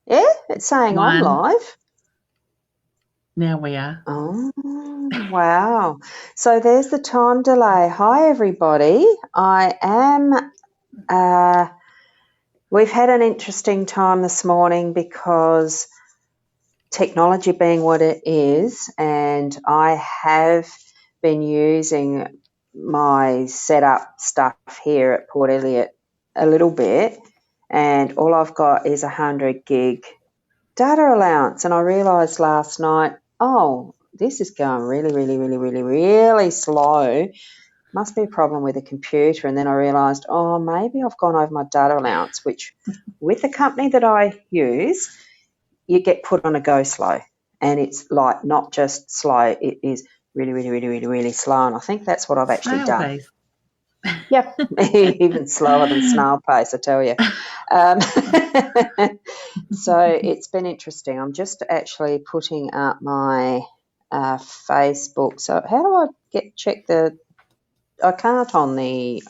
Yeah, it's saying I'm One. live. Now we are. Oh, wow. So there's the time delay. Hi, everybody. We've had an interesting time this morning because technology being what it is, and I have been using my setup stuff here at Port Elliot a little bit, and all I've got is 100 gig data allowance. And I realised last night, oh, this is going really, really, really, really, really slow. Must be a problem with the computer. And then I realised, oh, maybe I've gone over my data allowance, which with the company that I use, you get put on a go slow. And it's like not just slow, it is really, really, really, really, really slow. And I think that's what I've actually Snail done. base. Yep, even slower than snail pace, I tell you. Um, so it's been interesting. I'm just actually putting up my Facebook. So how do I check the? I can't on the.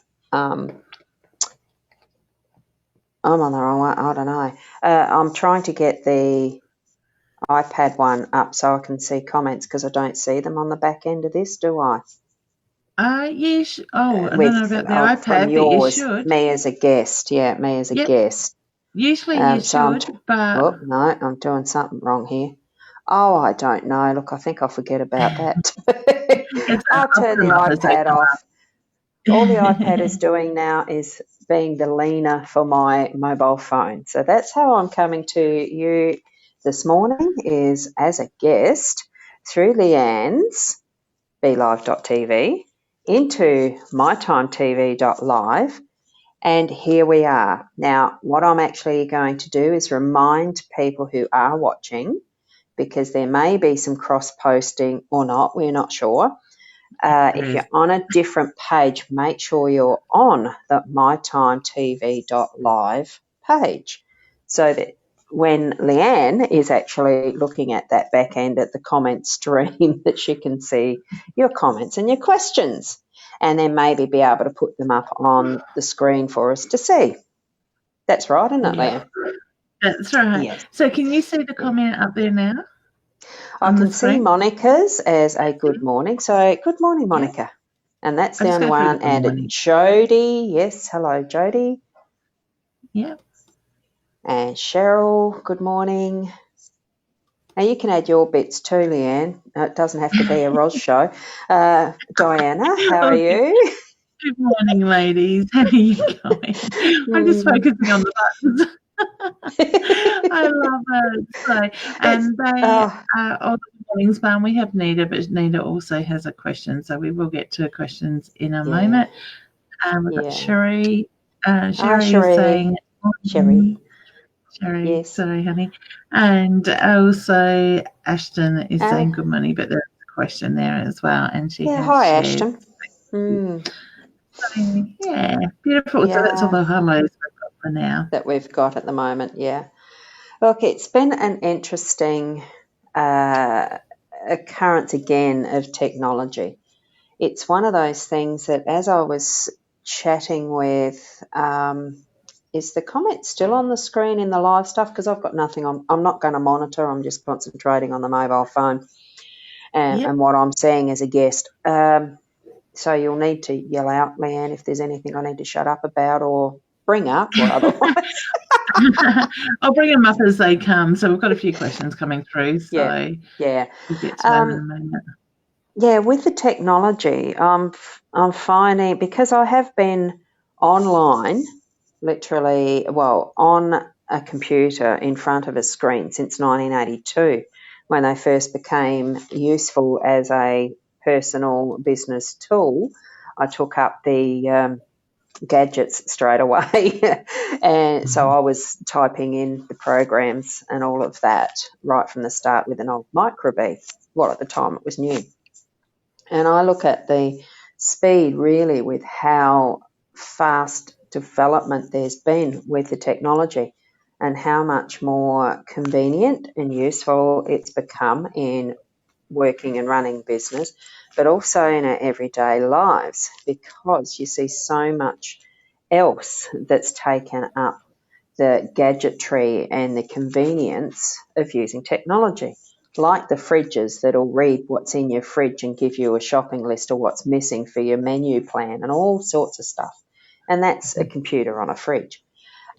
I'm on the wrong one. I don't know. I'm trying to get the iPad one up so I can see comments because I don't see them on the back end of this, do I? Yes. Oh, I don't know With about the from iPad, but you yours, should. me as a guest. Yeah, me as a Yep. guest. Usually you So I'm. should, but Oh no, I'm doing something wrong here. Oh, I don't know. Look, I think I'll forget about that. it's I'll turn the often others that iPad come off. All the iPad up. is doing now is being the leaner for my mobile phone. So that's how I'm coming to you this morning is as a guest through Leanne's BeLive.tv into mytimetv.live, and here we are. Now, what I'm actually going to do is remind people who are watching, because there may be some cross-posting or not, we're not sure. There If is. you're on a different page, make sure you're on the mytimetv.live page so that when Leanne is actually looking at that back end at the comment stream, that she can see your comments and your questions, and then maybe be able to put them up on the screen for us to see. That's right, isn't it, Yeah, Leanne? that's right. Yes. So can you see the Yeah. comment up there now I on the can see screen? Monica's as a good morning. So, good morning, Yeah. Monica. And that's I'll the just only go through the one. good And morning. Jody, yes, hello, Jody. Yeah. And Cheryl, good morning. Now you can add your bits too, Leanne. It doesn't have to be a Ros show. Diana, how are Okay. you? Good morning, ladies. How are you going? I'm just Hmm. focusing on the buttons. I love it. So, It's and they are all the mornings, Barn. We have Nita, but Nita also has a question, so we will get to questions in a yeah, moment. We've got yeah. Sherry. Hi, Sherry is Sheree. saying, Sherry, Sherry, yes. sorry, honey. And also Ashton is Uh, saying good morning, but there's a question there as well, and she yeah, has hi, shared. Ashton. Hmm. So, yeah, beautiful. So that's all Yeah, the hellos we've got for now. that we've got at the moment, yeah. Look, it's been an interesting uh, occurrence again of technology. It's one of those things that as I was chatting with, is the comment still on the screen in the live stuff? Because I've got nothing on, I'm not going to monitor, I'm just concentrating on the mobile phone Yep. and what I'm seeing as a guest. So you'll need to yell out, Leanne, if there's anything I need to shut up about or bring up or otherwise. I'll bring them up as they come. So we've got a few questions coming through. Yeah, So yeah. we'll get to them in a Um, moment. Yeah, with the technology, I'm finding because I have been online, literally, well, on a computer in front of a screen since 1982, when they first became useful as a personal business tool. I took up the gadgets straight away, and so I was typing in the programs and all of that right from the start with an old Microbee. Well, at the time it was new. And I look at the speed really with how fast development there's been with the technology and how much more convenient and useful it's become in working and running business, but also in our everyday lives because you see so much else that's taken up the gadgetry and the convenience of using technology, like the fridges that'll read what's in your fridge and give you a shopping list of what's missing for your menu plan and all sorts of stuff. And that's a computer on a fridge.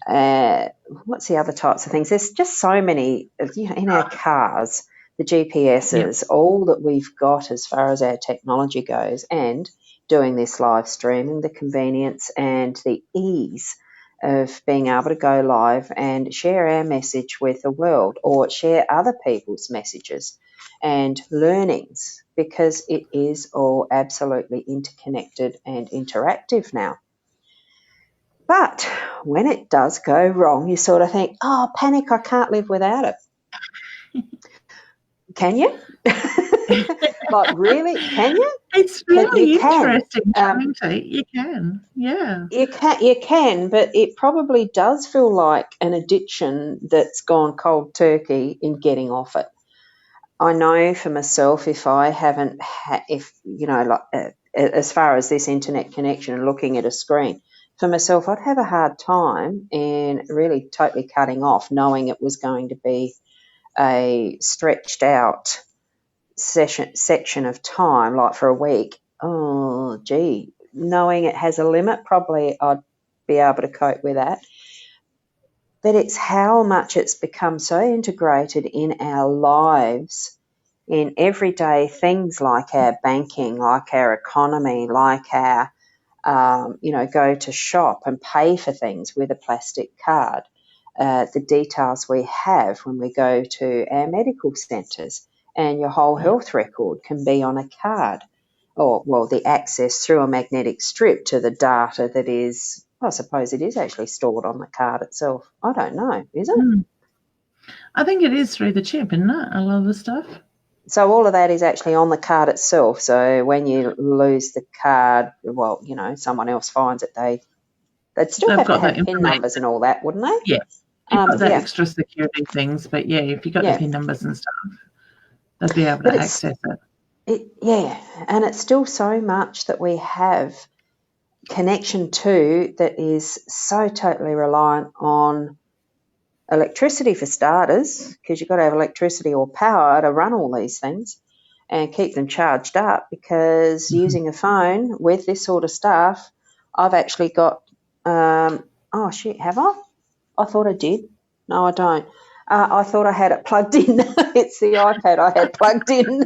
What's the other types of things? There's just so many, in our cars, the GPSs, all that we've got as far as our technology goes, and doing this live streaming, the convenience and the ease of being able to go live and share our message with the world or share other people's messages and learnings, because it is all absolutely interconnected and interactive now. But when it does go wrong, you sort of think, oh, panic, I can't live without it. Can you? Like, really? Can you? It's really interesting, isn't it? You can, yeah. You can, but it probably does feel like an addiction that's gone cold turkey in getting off it. I know for myself, if I haven't, as far as this internet connection and looking at a screen, for myself, I'd have a hard time in really totally cutting off, knowing it was going to be a stretched out section of time, like for a week. Oh, gee, knowing it has a limit, probably I'd be able to cope with that. But it's how much it's become so integrated in our lives, in everyday things like our banking, like our economy, like our, go to shop and pay for things with a plastic card. The details we have when we go to our medical centres, and your whole health record can be on a card, or, well, the access through a magnetic strip to the data that is, I suppose it is actually stored on the card itself. I don't know, is it? I think it is through the chip, isn't it, a lot of the stuff? So all of that is actually on the card itself. So when you lose the card, well, someone else finds it, they'd still have to have PIN numbers and all that, wouldn't they? Yeah. You've got the extra security things, but if you've got the PIN numbers and stuff, they'll be able to access it. And it's still so much that we have connection to that is so totally reliant on electricity for starters, because you've got to have electricity or power to run all these things and keep them charged up, because using a phone with this sort of stuff, I've actually got, have I? I thought I did. No, I don't. I thought I had it plugged in. It's the iPad I had plugged in.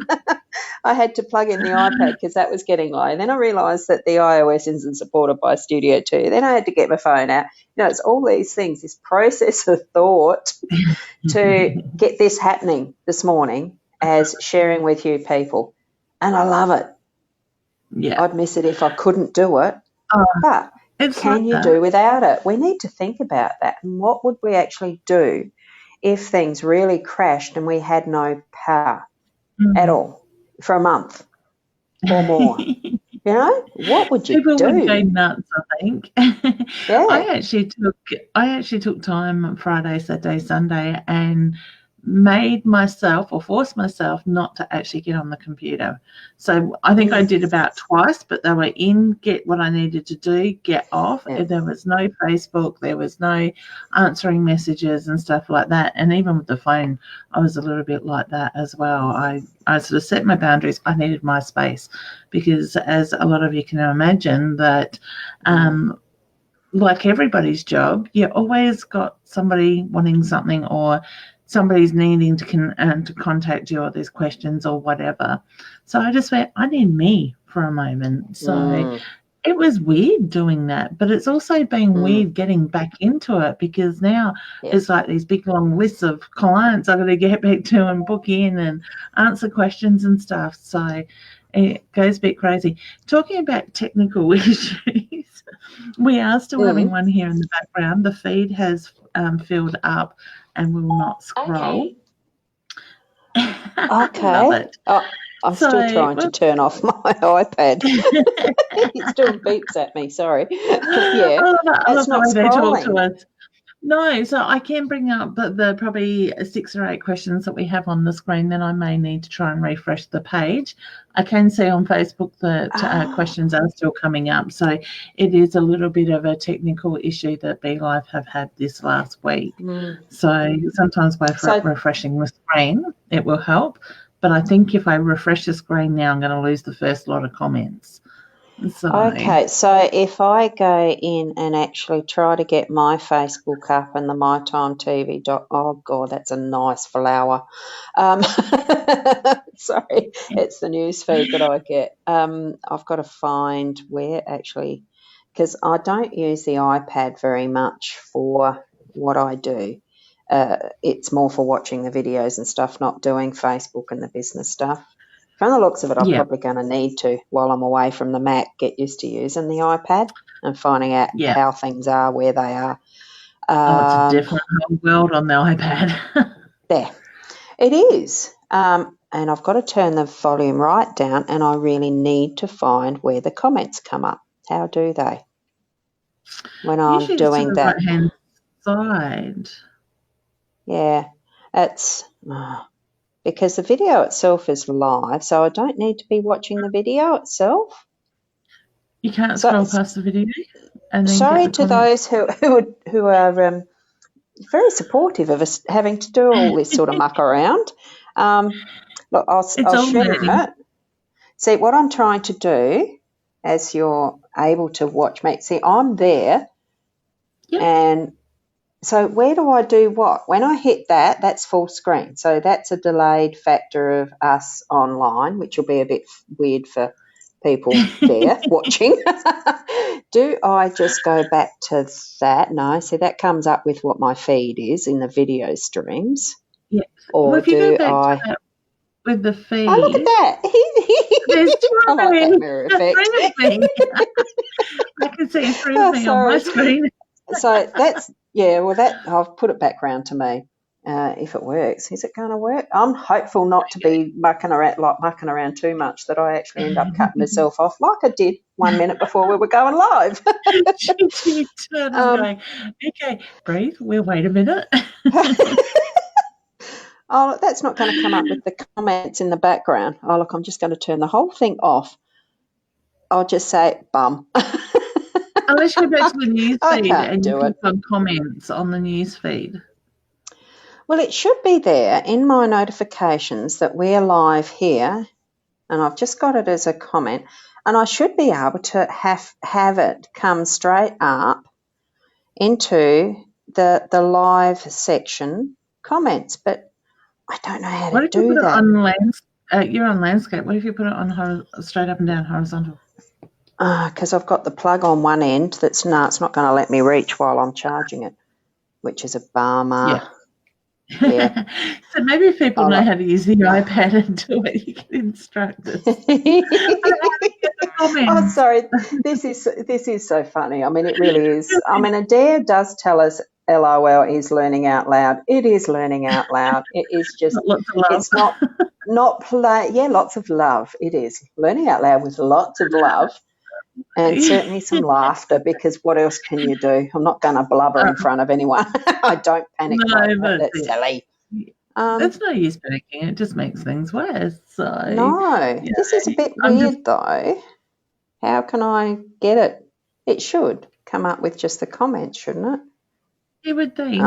I had to plug in the iPad because that was getting low. Then I realised that the iOS isn't supported by Studio 2. Then I had to get my phone out. It's all these things, this process of thought to get this happening this morning as sharing with you people. And I love it. Yeah. I'd miss it if I couldn't do it. But can you do without it? We need to think about that. And what would we actually do if things really crashed and we had no power at all for a month or more? What would you do? People would go nuts, I think. Yeah. I actually took time Friday, Saturday, Sunday and made myself or forced myself not to actually get on the computer. So I think I did about twice, but they were get what I needed to do, get off. Yeah. There was no Facebook, there was no answering messages and stuff like that. And even with the phone, I was a little bit like that as well. I sort of set my boundaries. I needed my space because, as a lot of you can imagine, that like everybody's job, you always got somebody wanting something, or somebody's needing to contact you, or there's questions or whatever. So I just went, I need me for a moment. So it was weird doing that, but it's also been weird getting back into it, because now it's like these big long lists of clients I've got to get back to and book in and answer questions and stuff. So it goes a bit crazy. Talking about technical issues, we are still having one here in the background. The feed has filled up and will not scroll. Okay. I'm still trying to turn off my iPad. It still beeps at me, sorry. Yeah, it's not scrolling. They talk to us. No, so I can bring up the probably 6 or 8 questions that we have on the screen. Then I may need to try and refresh the page. I can see on Facebook that questions are still coming up. So it is a little bit of a technical issue that BeLive have had this last week. So sometimes by refreshing the screen, it will help. But I think if I refresh the screen now, I'm going to lose the first lot of comments. Okay, so if I go in and actually try to get my Facebook up and the MyTimeTV oh God, that's a nice flower. Sorry, it's the news feed that I get. I've got to find where actually, because I don't use the iPad very much for what I do. It's more for watching the videos and stuff, not doing Facebook and the business stuff. From the looks of it, I'm probably going to need to, while I'm away from the Mac, get used to using the iPad and finding out how things are, where they are. It's a different world on the iPad. There. It is. And I've got to turn the volume right down, and I really need to find where the comments come up. How do they? When I'm doing that. Right-hand side. Yeah. It's... because the video itself is live, so I don't need to be watching the video itself. You can't scroll past the video. And then sorry to those who are very supportive of us having to do all this sort of muck around. Look, I'll share it. See, what I'm trying to do, as you're able to watch me, see, I'm there, and so where do I do what? When I hit that, that's full screen. So that's a delayed factor of us online, which will be a bit weird for people there watching. Do I just go back to that? No, see, that comes up with what my feed is in the video streams. Yeah. Or well, if you go back to that with the feed. Oh, look at that. There's I like that mirror effect. I can see 3 of me on my screen. So that's, I've put it back round to me. If it works, is it going to work? I'm hopeful not to be mucking around too much that I actually end up cutting myself off like I did 1 minute before we were going live. She turned going, okay, breathe, we'll wait a minute. Oh, look, that's not going to come up with the comments in the background. Oh, look, I'm just going to turn the whole thing off. I'll just say bum. Unless you go back to the news feed and you click on comments on the news feed. Well, it should be there in my notifications that we're live here, and I've just got it as a comment, and I should be able to have it come straight up into the live section comments, but I don't know how to do that. You're on landscape. What if you put it on straight up and down horizontal? Because I've got the plug on one end it's not going to let me reach while I'm charging it, which is a bummer. Yeah. So maybe if people know how to use the iPad and do it, you can instruct us. Oh, sorry. This is so funny. I mean, it really is. I mean, Adair does tell us LOL is learning out loud. It is learning out loud. It is just, it's not play. Yeah, lots of love. It is learning out loud with lots of love. And certainly some laughter, because what else can you do? I'm not going to blubber in front of anyone. I don't panic. That's silly. There's no use panicking. It just makes things worse. So this is a bit weird though. How can I get it? It should come up with just the comments, shouldn't it? You would think.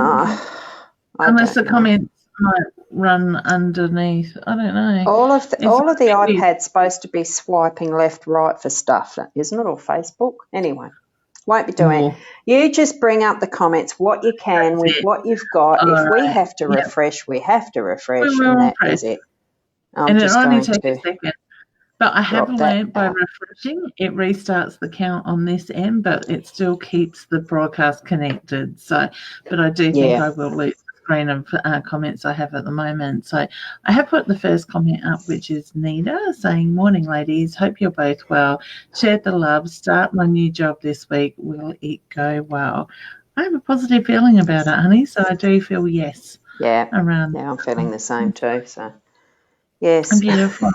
Unless the comments might run underneath. I don't know. All of the iPad's supposed to be swiping left, right for stuff, isn't it? Or Facebook. Anyway, won't be doing it. You just bring up the comments, what you can with what you've got. If we have to refresh, we have to refresh, and that is it. And it only takes a second. But I have learned by refreshing, it restarts the count on this end, but it still keeps the broadcast connected. So, but I do think I will lose the screen of comments I have at the moment. So I have put the first comment up, which is Nita saying, "Morning, ladies. Hope you're both well. Shared the love. Start my new job this week. Will it go well?" I have a positive feeling about it, honey. So I do feel yes. Yeah. I'm feeling the same too. So yes. Beautiful.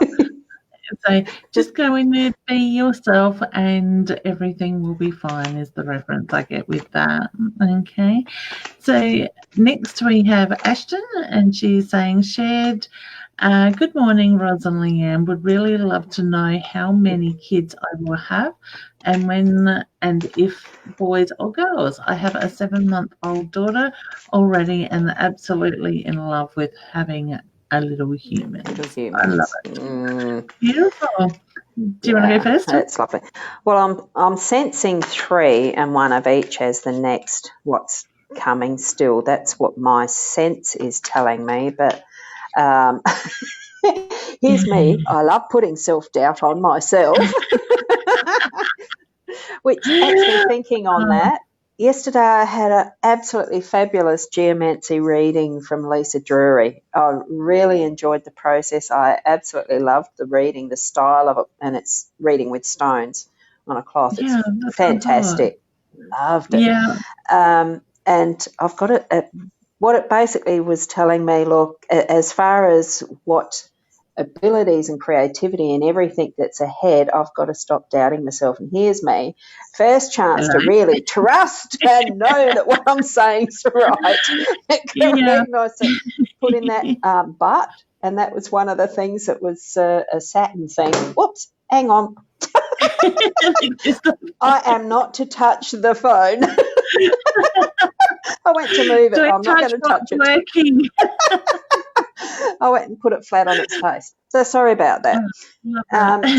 So just go in there, be yourself, and everything will be fine, is the reference I get with that. Okay. So next we have Ashton, and she's saying, shared, good morning, Ros and Leanne. Would really love to know how many kids I will have and when and if boys or girls. I have a 7-month-old daughter already and absolutely in love with having a little human. I love it. Beautiful. Do you want to go first? That's lovely. Well, I'm sensing 3 and 1 of each as the next what's coming still. That's what my sense is telling me. But here's me. I love putting self-doubt on myself. Which, actually thinking on that, yesterday I had an absolutely fabulous geomancy reading from Lisa Drury. I really enjoyed the process. I absolutely loved the reading, the style of it, and it's reading with stones on a cloth. It's fantastic. Loved it. Yeah. And I've got it. What it basically was telling me, look, as far as what abilities and creativity and everything that's ahead, I've got to stop doubting myself. And here's me, first chance to really trust and know that what I'm saying is right. Correct. I said, put in that but, and that was one of the things that was a Saturn thing. Whoops, hang on. I am not to touch the phone. I went to move it. I'm not going to touch it. I went and put it flat on its face. So sorry about that.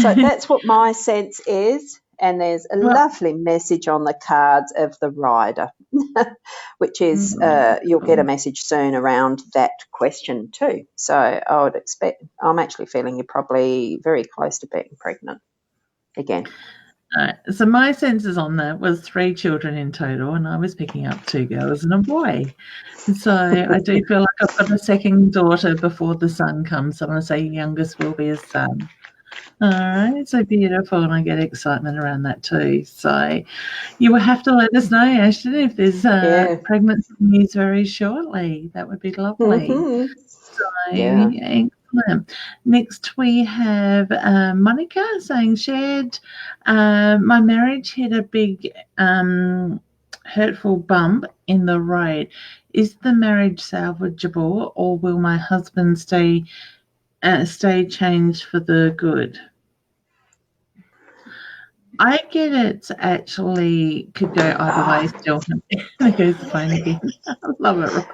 So that's what my sense is. And there's a lovely message on the cards of the rider, which is you'll get a message soon around that question too. So I would expect, I'm actually feeling you're probably very close to being pregnant again. So my senses on that was 3 children in total, and I was picking up 2 girls and a boy. So I do feel like I've got a second daughter before the son comes. So I'm going to say youngest will be a son. All right, so beautiful, and I get excitement around that too. So you will have to let us know, Ashton, if there's pregnancy news very shortly. That would be lovely. Mm-hmm. So excellent. Next we have Monica saying, shared, my marriage hit a big hurtful bump in the road. Is the marriage salvageable, or will my husband stay changed for the good? I get it actually could go either way still. There goes the phone again. I love it, Ros.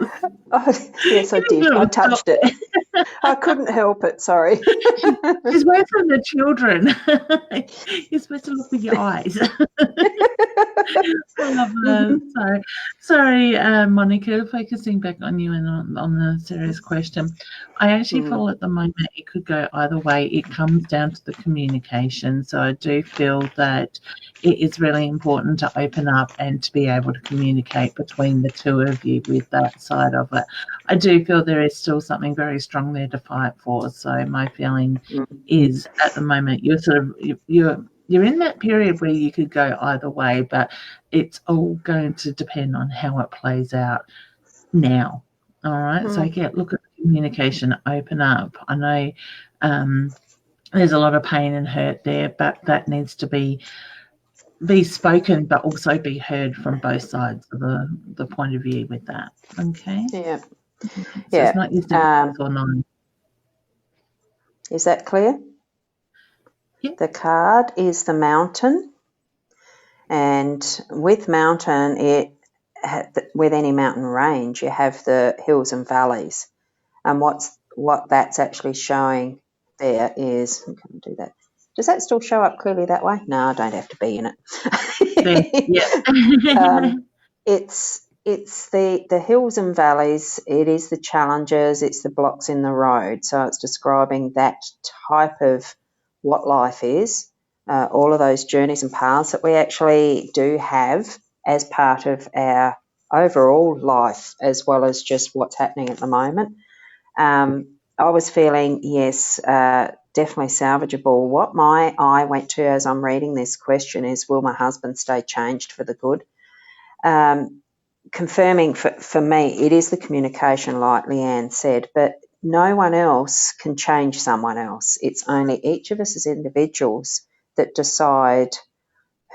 Oh, yes, I did. I touched it. I couldn't help it, sorry. She's away from the children. You're supposed to look with your eyes. I love that. Sorry, Monica, focusing back on you and on the serious question. I actually feel at the moment it could go either way. It comes down to the communication. So I do feel that it is really important to open up and to be able to communicate between the two of you with that side of it. I do feel there is still something very strong there to fight for. So my feeling is at the moment you're in that period where you could go either way, but it's all going to depend on how it plays out now. All right. So look at the communication, open up. I know there's a lot of pain and hurt there, but that needs to be spoken, but also be heard from both sides of the point of view with that. Okay. Yeah. So it's not just yes or no. Is that clear? Yeah. The card is the mountain, and with mountain, with any mountain range, you have the hills and valleys, and what that's actually showing there is. I'm going to do that. Does that still show up clearly that way? No, I don't have to be in it. Yeah. It's the hills and valleys. It is the challenges. It's the blocks in the road. So it's describing that type of what life is, all of those journeys and paths that we actually do have as part of our overall life, as well as just what's happening at the moment. I was feeling, yes, definitely salvageable. What my eye went to as I'm reading this question is, will my husband stay changed for the good? Confirming for me, it is the communication, like Leanne said, but no one else can change someone else. It's only each of us as individuals that decide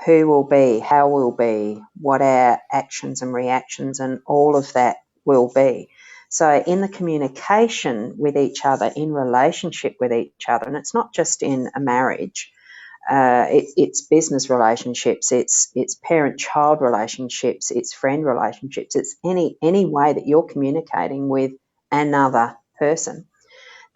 who will be, how we'll be, what our actions and reactions and all of that will be. So in the communication with each other, in relationship with each other, and it's not just in a marriage, it's business relationships, it's parent-child relationships, it's friend relationships, it's any way that you're communicating with another person,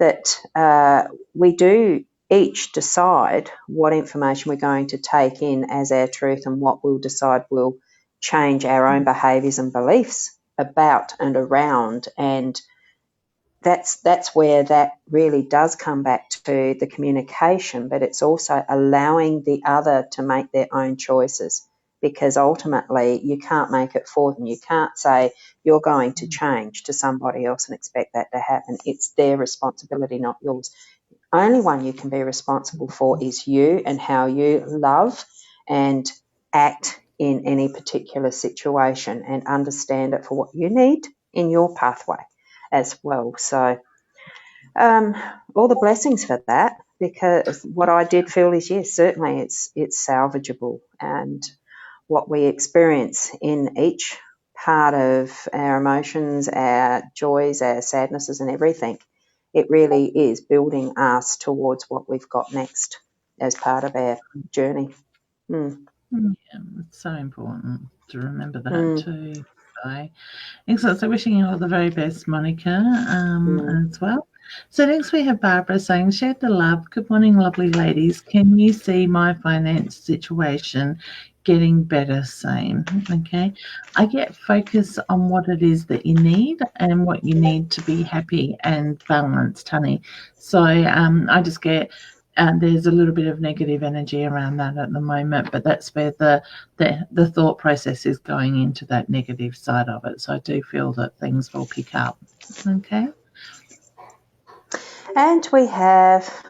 that we do each decide what information we're going to take in as our truth and what we'll decide will change our own behaviours and beliefs about and around. And that's where that really does come back to the communication, but it's also allowing the other to make their own choices, because ultimately you can't make it for them. You can't say you're going to change to somebody else and expect that to happen. It's their responsibility, not yours. The only one you can be responsible for is you and how you love and act in any particular situation, and understand it for what you need in your pathway as well. So all the blessings for that, because what I did feel is, yes, certainly it's salvageable, and what we experience in each part of our emotions, our joys, our sadnesses and everything, it really is building us towards what we've got next as part of our journey. Yeah, it's so important to remember that too. So, excellent. So wishing you all the very best, Monica, as well. So next we have Barbara saying, share the love. Good morning, lovely ladies. Can you see my finance situation getting better? Same. Okay. I get focus on what it is that you need and what you need to be happy and balanced, honey. So I just get there's a little bit of negative energy around that at the moment, but that's where the thought process is going into that negative side of it. So I do feel that things will pick up. Okay. And we have,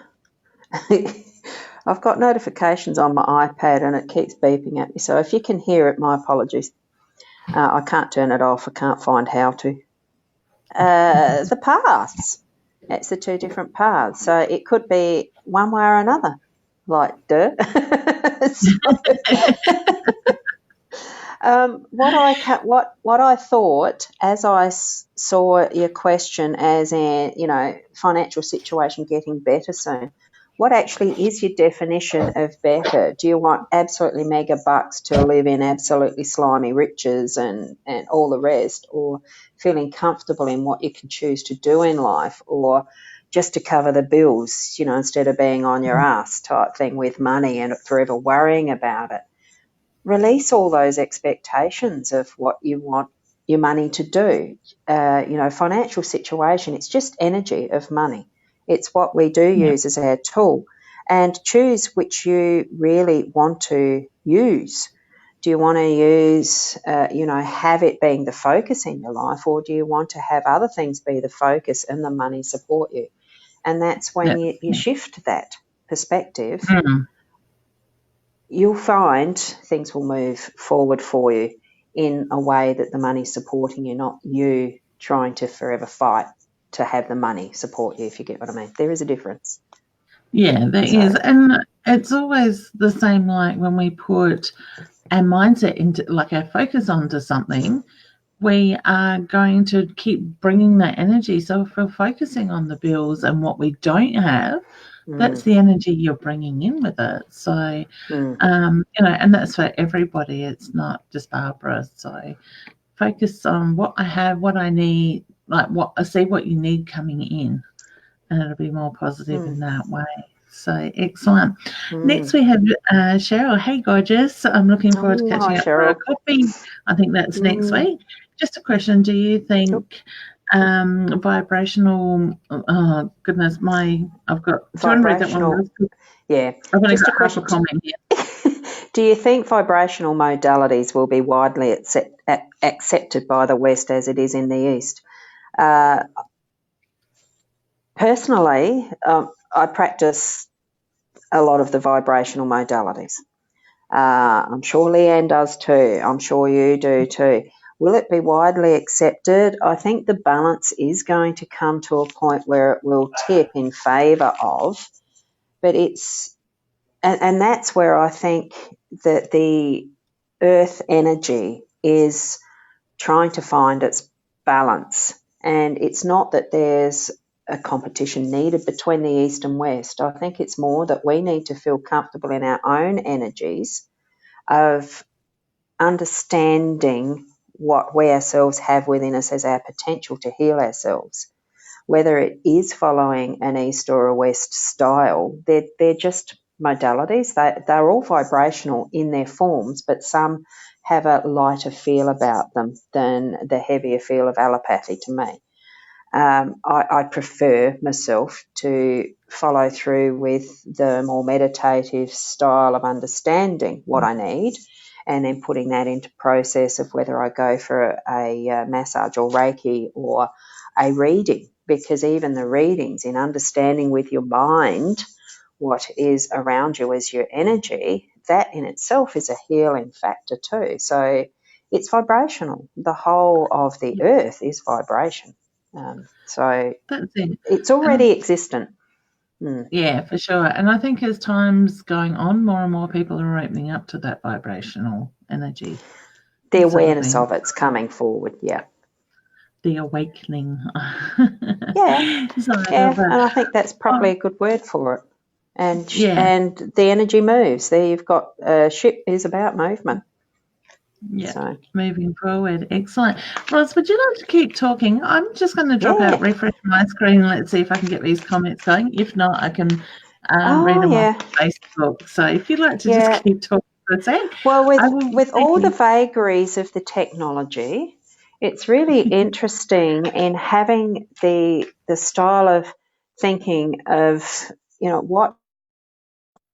I've got notifications on my iPad and it keeps beeping at me. So if you can hear it, my apologies. I can't turn it off. I can't find how to. The paths. It's the two different paths. So it could be one way or another, like duh. What I thought as I saw your question as a financial situation getting better soon. What actually is your definition of better? Do you want absolutely mega bucks to live in absolutely slimy riches and all the rest, or feeling comfortable in what you can choose to do in life, or just to cover the bills, instead of being on your ass type thing with money and forever worrying about it? Release all those expectations of what you want your money to do. Financial situation, it's just energy of money. It's what we do use as our tool, and choose which you really want to use. Do you want to use, have it being the focus in your life, or do you want to have other things be the focus and the money support you? And that's when you shift that perspective. You'll find things will move forward for you in a way that the money's supporting you, not you trying to forever fight to have the money support you, if you get what I mean. There is a difference. Yeah, there is. And it's always the same, like when we put our mindset into, like our focus onto something, we are going to keep bringing that energy. So if we're focusing on the bills and what we don't have, that's the energy you're bringing in with it. So, and that's for everybody. It's not just Barbara. So focus on what I have, what I need, like what I see what you need coming in, and it'll be more positive in that way. So excellent. Next we have Cheryl. Hey, gorgeous. I'm looking forward to catching up for a coffee. I think that's next week. Just a question. Do you think vibrational, oh goodness, I've got vibrational, yeah. Just a question. Comment here. Do you think vibrational modalities will be widely accepted by the West as it is in the East? Personally, I practice a lot of the vibrational modalities. I'm sure Leanne does too. I'm sure you do too. Will it be widely accepted? I think the balance is going to come to a point where it will tip in favour of, but and that's where I think that the earth energy is trying to find its balance. And it's not that there's a competition needed between the East and West. I think it's more that we need to feel comfortable in our own energies of understanding what we ourselves have within us as our potential to heal ourselves. Whether it is following an East or a West style, they're just modalities. They're all vibrational in their forms, but some have a lighter feel about them than the heavier feel of allopathy to me. I prefer myself to follow through with the more meditative style of understanding what I need and then putting that into process of whether I go for a massage or Reiki or a reading, because even the readings, in understanding with your mind what is around you as your energy, that in itself is a healing factor too. So it's vibrational. The whole of the earth is vibration. So That's it. it's already existent. Yeah, for sure. And I think as time's going on, more and more people are opening up to that vibrational energy. The awareness of it's coming forward, yeah. The awakening. Yeah, and I think that's probably a good word for it. And the energy moves. There you've got a ship is about movement. Yeah, so moving forward. Excellent. Roz, would you like to keep talking? I'm just going to drop out, refresh my screen, and let's see if I can get these comments going. If not, I can read them on Facebook. So if you'd like to just keep talking for a sec. Well, with all the vagaries of the technology, it's really interesting in having the style of thinking of, what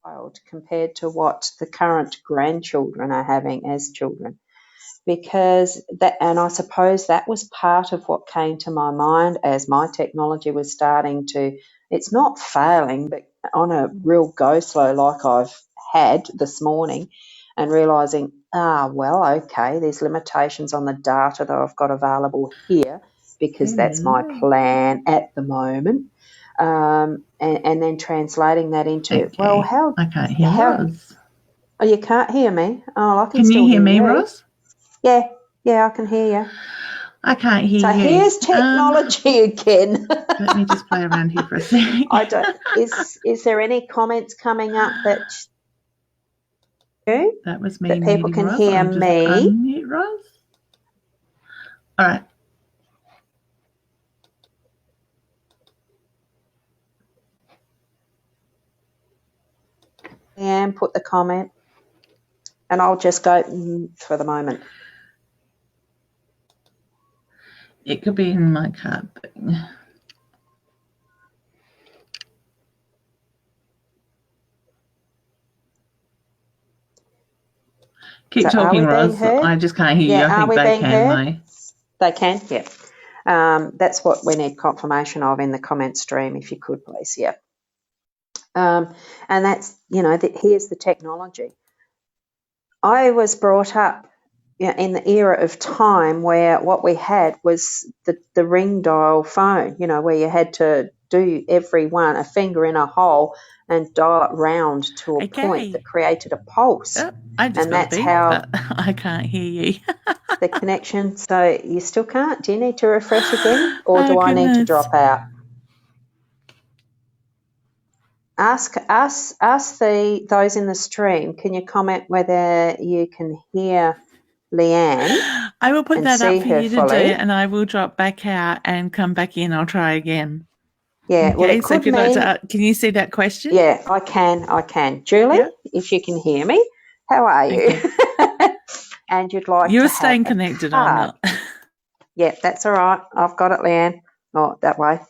child compared to what the current grandchildren are having as children. Because and I suppose that was part of what came to my mind as my technology was starting to, it's not failing, but on a real go slow like I've had this morning, and realising, okay, there's limitations on the data that I've got available here because that's my plan at the moment. And then translating that into, how... I can't hear Roz. Oh, you can't hear me? Oh, I can still you hear me, you. Roz? Yeah, I can hear you. I can't hear you. So here's technology again. Let me just play around here for a second. I don't. Is there any comments coming up that that was me that people can Roz. hear me? Unmute Roz. All right. And put the comment, and I'll just go for the moment. It could be in my card thing. Keep talking, Roz. I just can't hear you. I think they can, though. They can, yeah. That's what we need confirmation of in the comment stream, if you could, please, yeah. And that's, here's the technology. I was brought up in the era of time where what we had was the ring dial phone, where you had to do a finger in a hole and dial it round to a point that created a pulse. And that's how I can't hear you. The connection. So you still can't? Do you need to refresh again, or do I need to drop out? Ask those in the stream. Can you comment whether you can hear Leanne? I will put that up for you to do, and I will drop back out and come back in. I'll try again. Yeah. Okay, well, it could mean, can you see that question? Yeah, I can. Julie, if you can hear me, how are you? Okay. And you'd like You're staying connected, I'm not. Yeah, that's all right. I've got it, Leanne. Oh, that way.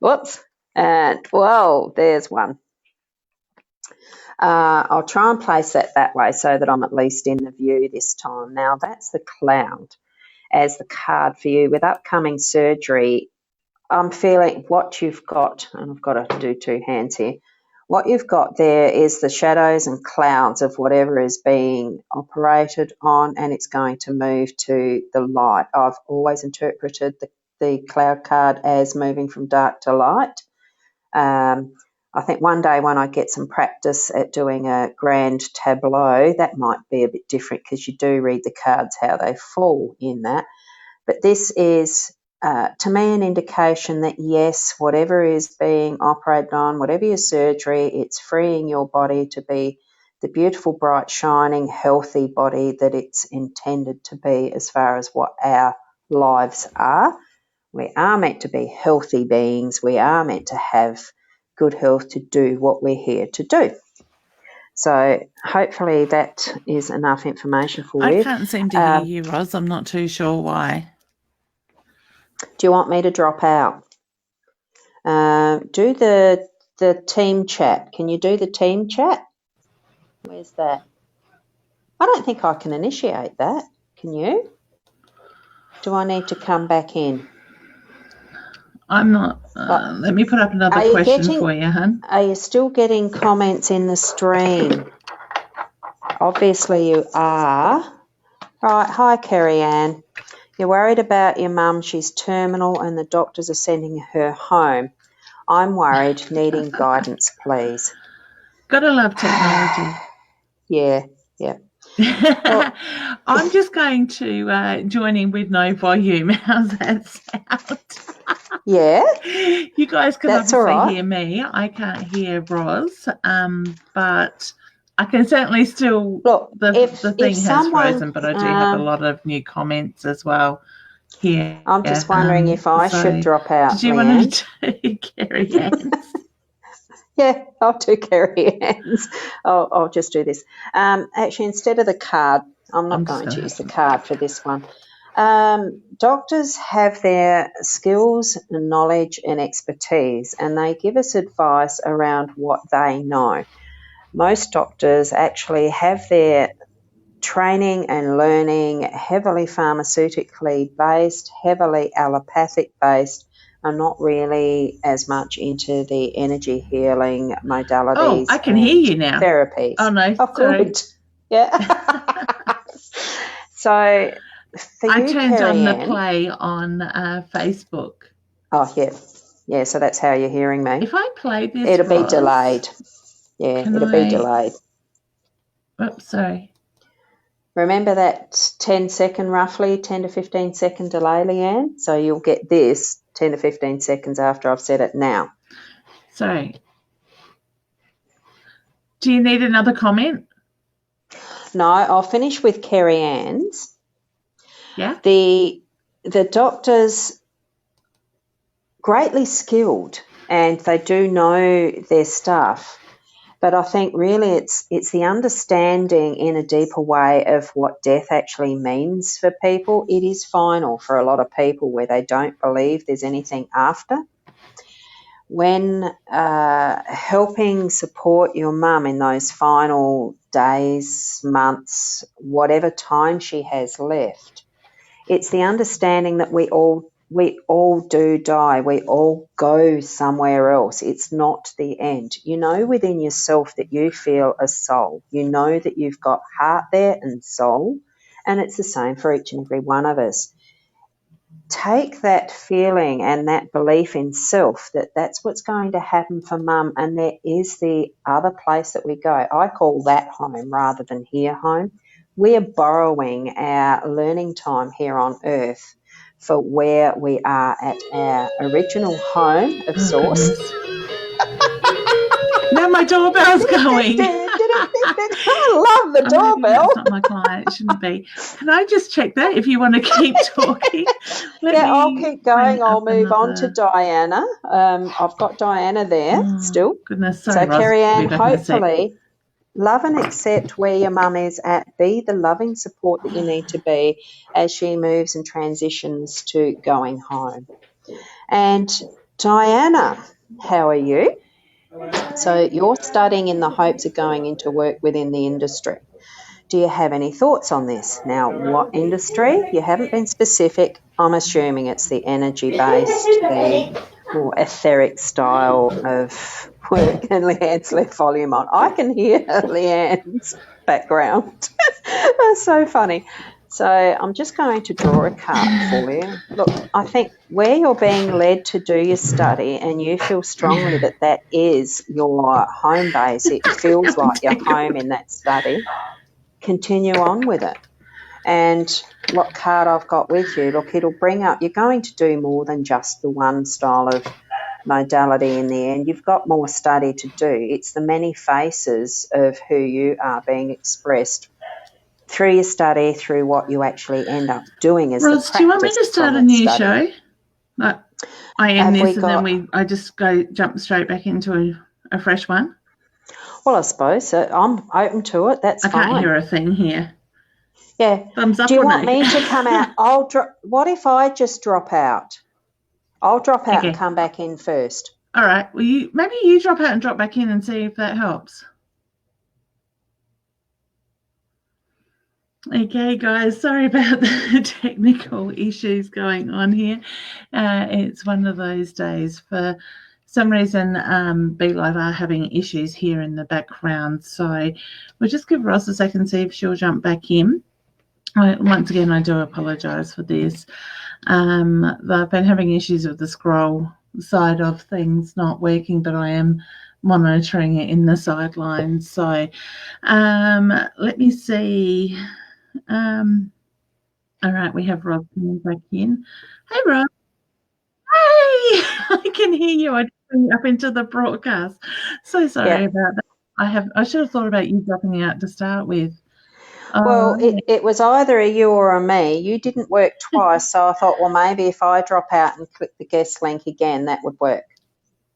Whoops. And, whoa, there's one. I'll try and place that way so that I'm at least in the view this time. Now, that's the cloud as the card for you. With upcoming surgery, I'm feeling what you've got, and I've got to do two hands here, what you've got there is the shadows and clouds of whatever is being operated on, and it's going to move to the light. I've always interpreted the cloud card as moving from dark to light. I think one day when I get some practice at doing a grand tableau, that might be a bit different because you do read the cards how they fall in that. But this is, to me, an indication that, yes, whatever is being operated on, whatever your surgery, it's freeing your body to be the beautiful, bright, shining, healthy body that it's intended to be as far as what our lives are. We are meant to be healthy beings. We are meant to have good health to do what we're here to do. So hopefully that is enough information for you. I can't seem to hear you, Ros. I'm not too sure why. Do you want me to drop out? Do the team chat. Can you do the team chat? Where's that? I don't think I can initiate that. Can you? Do I need to come back in? I'm not. Let me put up another question for you, hun. Are you still getting comments in the stream? Obviously you are. Right. Hi, Kerry Ann. You're worried about your mum. She's terminal and the doctors are sending her home. I'm worried, needing guidance, please. Gotta love technology. Yeah. Well, I'm just going to join in with no volume. How's that sound? Yeah. You guys can obviously hear me. I can't hear Ros, but I can certainly still... Look, the thing has frozen, but I do have a lot of new comments as well here. I'm just wondering if I should drop out, Did you want to do Kerry Ann's? Yeah, I'll do Kerry Ann's. I'll just do this. Actually, instead of the card, I'm not going to use the card for this one. Doctors have their skills and knowledge and expertise, and they give us advice around what they know. Most doctors actually have their training and learning heavily pharmaceutically based, heavily allopathic based, are not really as much into the energy healing modalities. Oh, I can hear you now. Therapies. Oh, no. Oh, good. Yeah. So, I turned on the play on Facebook. Oh, yeah. Yeah, so that's how you're hearing me. If I play this, it'll be delayed. Yeah, it'll be delayed. Oops, sorry. Remember that 10 to 15 second delay, Leanne? So you'll get this 10 to 15 seconds after I've said it now. Sorry. Do you need another comment? No, I'll finish with Kerry Ann's. Yeah. The doctors, greatly skilled, and they do know their stuff. But I think really it's the understanding in a deeper way of what death actually means for people. It is final for a lot of people where they don't believe there's anything after. When helping support your mum in those final days, months, whatever time she has left, it's the understanding that we all do die. We all go somewhere else. It's not the end. You know within yourself that you feel a soul. You know that you've got heart there and soul, and it's the same for each and every one of us. Take that feeling and that belief in self that that's what's going to happen for mum, and there is the other place that we go. I call that home rather than here home. We're borrowing our learning time here on earth for where we are at our original home of source. Now my doorbell's going. I love the doorbell. It's not my client. It shouldn't be. Can I just check that if you want to keep talking? I'll keep going. I'll move on to Diana. I've got Diana there still. Goodness, sorry, so Kerry Ann, hopefully love and accept where your mum is at. Be the loving support that you need to be as she moves and transitions to going home. And Diana, how are you? So you're studying in the hopes of going into work within the industry. Do you have any thoughts on this? Now, what industry? You haven't been specific. I'm assuming it's the energy-based, the more etheric style of work, and Leanne's left volume on. I can hear Leanne's background. That's so funny. So I'm just going to draw a card for you. Look, I think where you're being led to do your study and you feel strongly that that is your home base, it feels like your home in that study, continue on with it. And what card I've got with you, look, it'll bring up, you're going to do more than just the one style of modality in the end. You've got more study to do. It's the many faces of who you are being expressed through your study, through what you actually end up doing as Roz, the practice. do you want me to start a new show? Like, I end this and then I just jump straight back into a fresh one? Well, I suppose. I'm open to it. That's fine. I can't hear a thing here. Yeah. Thumbs up. Do you want me to come out? What if I just drop out? I'll drop out and come back in first. All right. Well, maybe you drop out and drop back in and see if that helps. Okay, guys, sorry about the technical issues going on here. It's one of those days. For some reason, BeLive are having issues here in the background. So we'll just give Roz a second, see if she'll jump back in. Once again, I do apologise for this. I've been having issues with the scroll side of things not working, but I am monitoring it in the sidelines. So let me see. All right, we have Rob coming back in. Hey, Rob. Hey, I can hear you. I just bring you up into the broadcast. So sorry about that. I should have thought about you dropping out to start with. Well, it was either a you or a me. You didn't work twice, so I thought, well, maybe if I drop out and click the guest link again, that would work.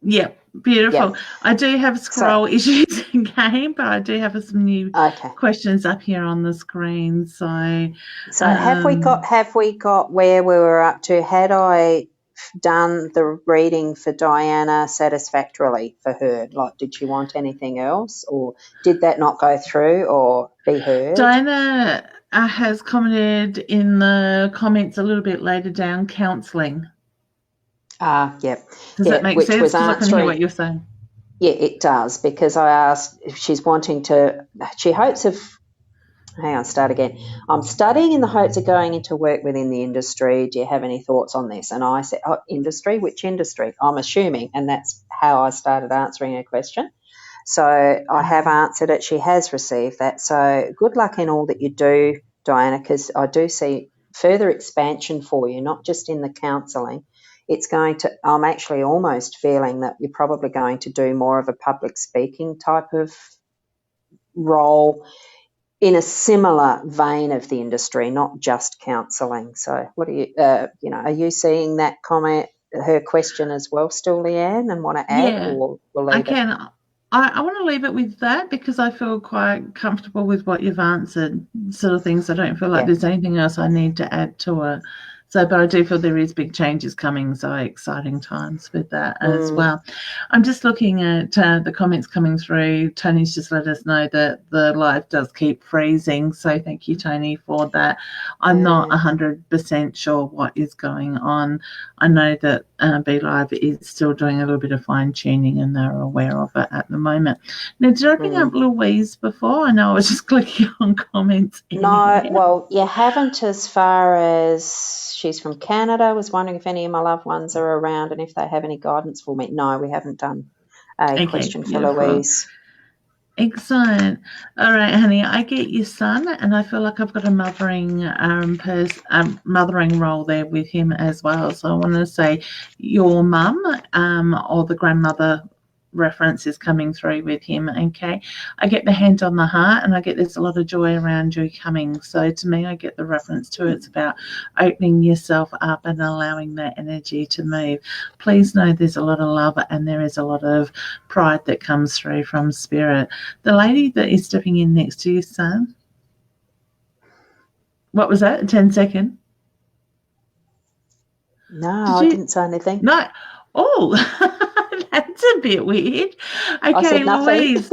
Yep, beautiful. Yep. I do have scroll issues again, but I do have some new questions up here on the screen. So have we got where we were up to? Had I done the reading for Diana satisfactorily for her? Like, did she want anything else, or did that not go through or be heard? Diana has commented in the comments a little bit later down, counselling. Yep. Does that make sense? Because I can hear what you're saying. Yeah, it does, because I asked if she's wanting to, she hopes of, hang on, start again. I'm studying in the hopes of going into work within the industry. Do you have any thoughts on this? And I said, industry? Which industry? I'm assuming, and that's how I started answering her question. So I have answered it. She has received that. So good luck in all that you do, Diana, because I do see further expansion for you, not just in the counselling. It's going to, I'm actually almost feeling that you're probably going to do more of a public speaking type of role in a similar vein of the industry, not just counselling. So what do you, are you seeing that comment, her question as well still, Leanne, and want to add? Or we'll leave can. I want to leave it with that because I feel quite comfortable with what you've answered, sort of things. I don't feel like there's anything else I need to add to it. So, but I do feel there is big changes coming, so exciting times with that as well. I'm just looking at the comments coming through. Tony's just let us know that the live does keep freezing, so thank you, Tony, for that. I'm not 100% sure what is going on. I know that BeLive is still doing a little bit of fine-tuning and they're aware of it at the moment. Now, did I bring up Louise before? I know I was just clicking on comments. No, well, you haven't, as far as she's from Canada. I was wondering if any of my loved ones are around and if they have any guidance for me. No, we haven't done a question for Louise. Excellent. All right, honey, I get your son, and I feel like I've got a mothering mothering role there with him as well. So I want to say your mum or the grandmother reference is coming through with him. Okay, I get the hand on the heart, and I get there's a lot of joy around you coming. So to me, I get the reference to it's about opening yourself up and allowing that energy to move. Please know there's a lot of love and there is a lot of pride that comes through from spirit. The lady that is stepping in next to your son, what was that? 10 second? No, I didn't say anything. No. Oh, that's a bit weird. Okay, Louise,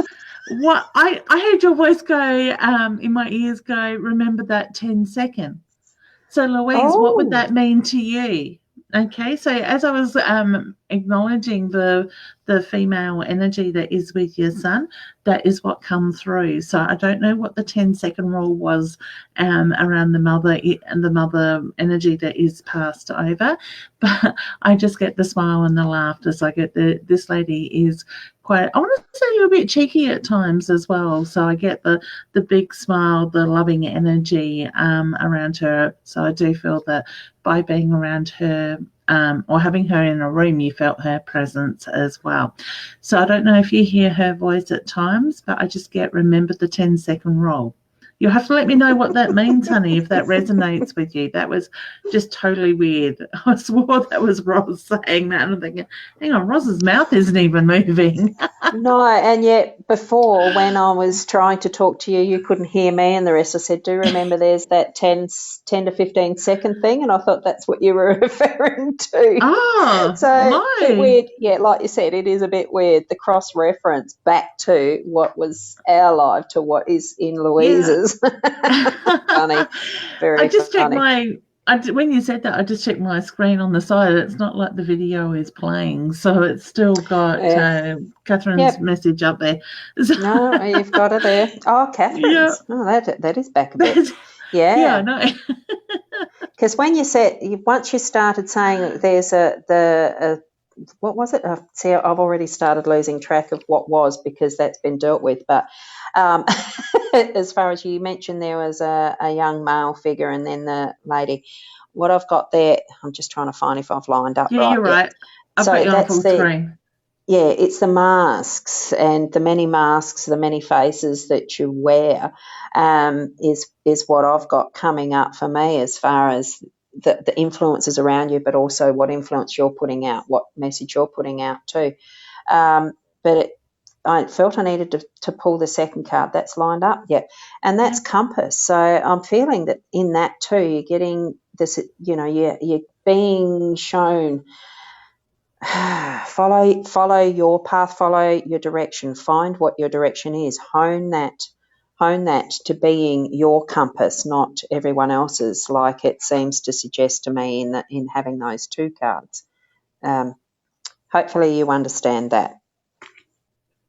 what I heard your voice go in my ears go, remember that 10 second. So Louise, what would that mean to you? Okay, so as I was acknowledging the female energy that is with your son. That is what come through. So I don't know what the 10-second rule was around the mother energy that is passed over, but I just get the smile and the laughter. So I get this lady is quite, I want to say, a little bit cheeky at times as well. So I get the big smile, the loving energy around her. So I do feel that by being around her or having her in a room, you felt her presence as well. So I don't know if you hear her voice at times, but I just get, remember the 10-second rule. You'll have to let me know what that means, honey, if that resonates with you. That was just totally weird. I swore that was Roz saying that. And I'm thinking, hang on, Roz's mouth isn't even moving. No, and yet before, when I was trying to talk to you, you couldn't hear me, and the rest I said, do remember there's that 10 to 15 second thing, and I thought that's what you were referring to. Oh, so a bit weird. Yeah, like you said, it is a bit weird, the cross-reference back to what was our life to what is in Louise's. Yeah. Funny, very funny. When you said that, I just checked my screen on the side. It's not like the video is playing, so it's still got Catherine's message up there. So, no, you've got it there. Oh, Catherine's. Yeah. Oh, that is back a bit. Yeah, I know. Because when you said, once you started saying there's what was it? See, I've already started losing track of what was, because that's been dealt with. But as far as you mentioned, there was a young male figure and then the lady. What I've got there, I'm just trying to find if I've lined up right. Yeah, you're right. I've got you on full screen. Yeah, it's the masks and the many masks, the many faces that you wear is what I've got coming up for me, as far as the influences around you, but also what influence you're putting out, what message you're putting out too. But I felt I needed to pull the second card. That's lined up, yeah. And that's Compass. So I'm feeling that in that too, you're getting this, you're being shown, follow your path, follow your direction, find what your direction is, hone that to being your compass, not everyone else's, like it seems to suggest to me in having those two cards. Hopefully you understand that.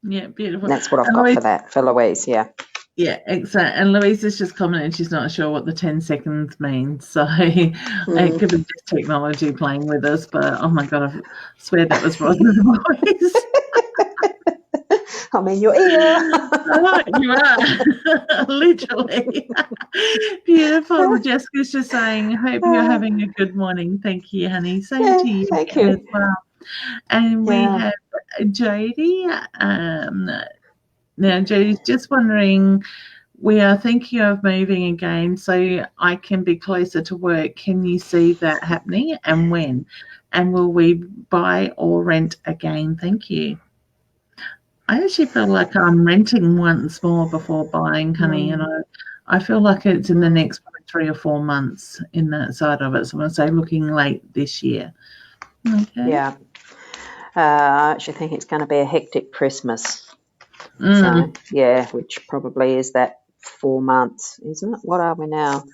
Yeah, beautiful. And that's what I've got for that, for Louise, yeah. Yeah, excellent. And Louise has just commented she's not sure what the 10 seconds means. So it could be just technology playing with us. But, oh, my God, I swear that was Roz's voice. I'm in your ear. Oh, you are, literally. Beautiful. Jessica's just saying, hope you're having a good morning. Thank you, honey. Same to you. Thank you. As well. And we have Jody. Now, Jody's just wondering, we are thinking of moving again so I can be closer to work. Can you see that happening, and when? And will we buy or rent again? Thank you. I actually feel like I'm renting once more before buying, honey, and I feel like it's in the next 3 or 4 months in that side of it. So I'm going to say looking late this year. Okay. Yeah. I actually think it's going to be a hectic Christmas. So, yeah, which probably is that 4 months, isn't it? What are we now?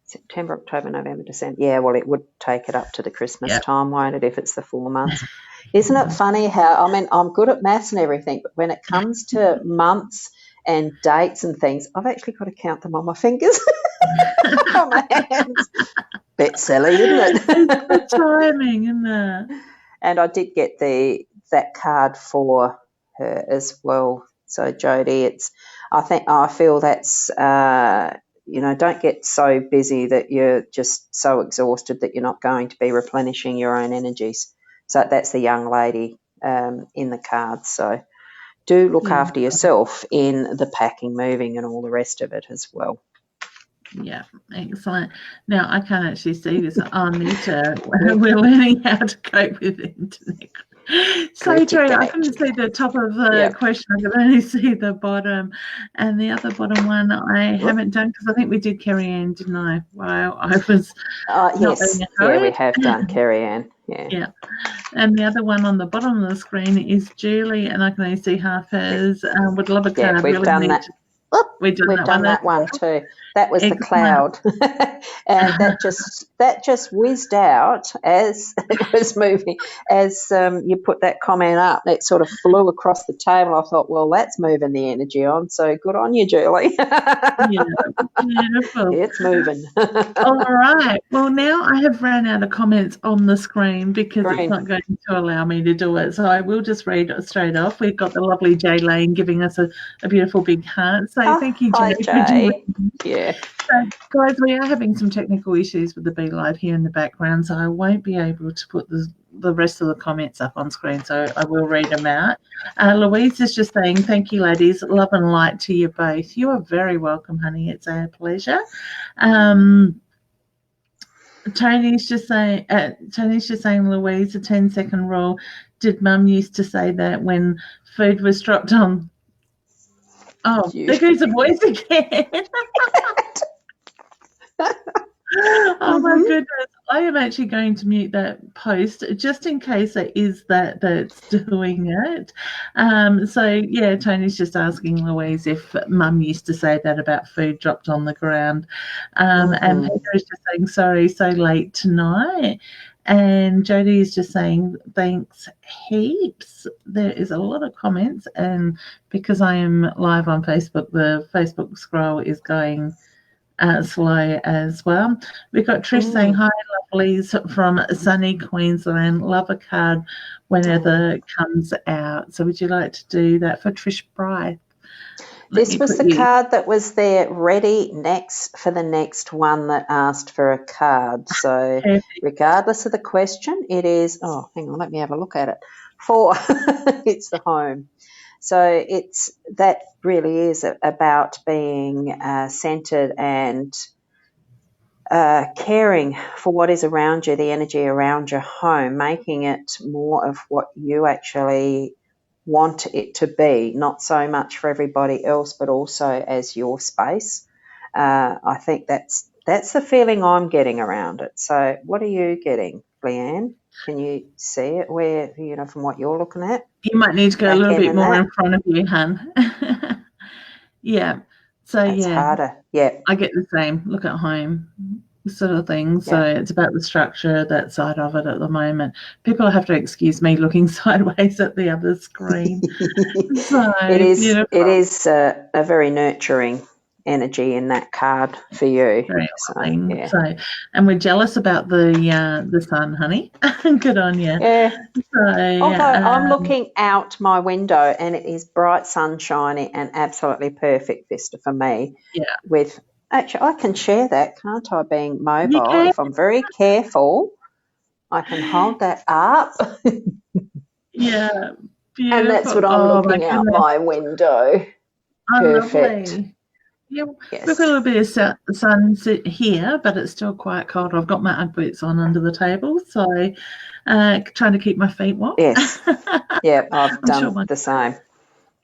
September, October, November, December. Yeah, well, it would take it up to the Christmas time, won't it, if it's the 4 months? Isn't it funny how, I mean, I'm good at maths and everything, but when it comes to months and dates and things, I've actually got to count them on my fingers. On my hands. Bit silly, isn't it? It's the timing, isn't it? And I did get that card for her as well. So Jody, I feel that's don't get so busy that you're just so exhausted that you're not going to be replenishing your own energies. So that's the young lady in the card. So do look after yourself in the packing, moving, and all the rest of it as well. Yeah, excellent. Now, I can't actually see this on Nita. We're learning how to cope with the internet. So true. I couldn't see the top of the question. I could only see the bottom. And the other bottom one I haven't done because I think we did Kerry Ann, didn't I? Well, I was yes. Yeah, we have done Kerry Ann. Yeah. And the other one on the bottom of the screen is Julie, and I can only see half hers. Would love a card. We've done that. We've done that one too. That was the Excellent. cloud. And that just whizzed out as it was moving. As you put that comment up, it sort of flew across the table. I thought, well, that's moving the energy on. So good on you, Julie. Yeah, beautiful. It's moving. All right. Well, now I have ran out of comments on the screen because it's Green. not going to allow me to do it. So I will just read it straight off. We've got the lovely Jay Lane giving us a beautiful big heart. So thank you, Hi, Jay. Jay. Yeah. So, guys, we are having some technical issues with the Be Live here in the background, so I won't be able to put the rest of the comments up on screen, so I will read them out. Louise is just saying, thank you, ladies. Love and light to you both. You are very welcome, honey. It's our pleasure. Tony's just saying, Louise, a 10-second rule. Did Mum used to say that when food was dropped on? Oh, there goes the voice again. Oh my goodness. I am actually going to mute that post just in case it is that's doing it. So yeah, Tony's just asking Louise if Mum used to say that about food dropped on the ground. And Peter is just saying, sorry, so late tonight. And Jody is just saying, thanks heaps. There is a lot of comments, and because I am live on Facebook, the Facebook scroll is going slow as well. We've got Trish saying, hi, lovelies from sunny Queensland. Love a card whenever it comes out. So would you like to do that for Trish Brythe? This was the card that was there ready for the next one that asked for a card. So regardless of the question, it is, oh, hang on, let me have a look at it. 4, it's the home. So that really is about being centered and caring for what is around you, the energy around your home, making it more of what you actually want it to be, not so much for everybody else, but also as your space. I think that's the feeling I'm getting around it. So what are you getting, Leanne? Can you see it where, from what you're looking at? You might need to go a little bit more in front of you, hun. Yeah. So it's harder. Yeah. I get the same. Look at home sort of thing. So it's about the structure, that side of it at the moment. People have to excuse me looking sideways at the other screen. So it is a very nurturing energy in that card for you. So, and we're jealous about the sun, honey. Good on you. Yeah. Although I'm looking out my window and it is bright sunshiny and absolutely perfect vista for me. Yeah. Actually, I can share that, can't I? Being mobile, if I'm very careful, I can hold that up. Yeah. Beautiful. And that's what I'm looking out my window. Perfect. Lovely. Yeah, we've got a little bit of sun here, but it's still quite cold. I've got my Ugg boots on under the table, so trying to keep my feet warm. Yes. Yeah, I've done the same.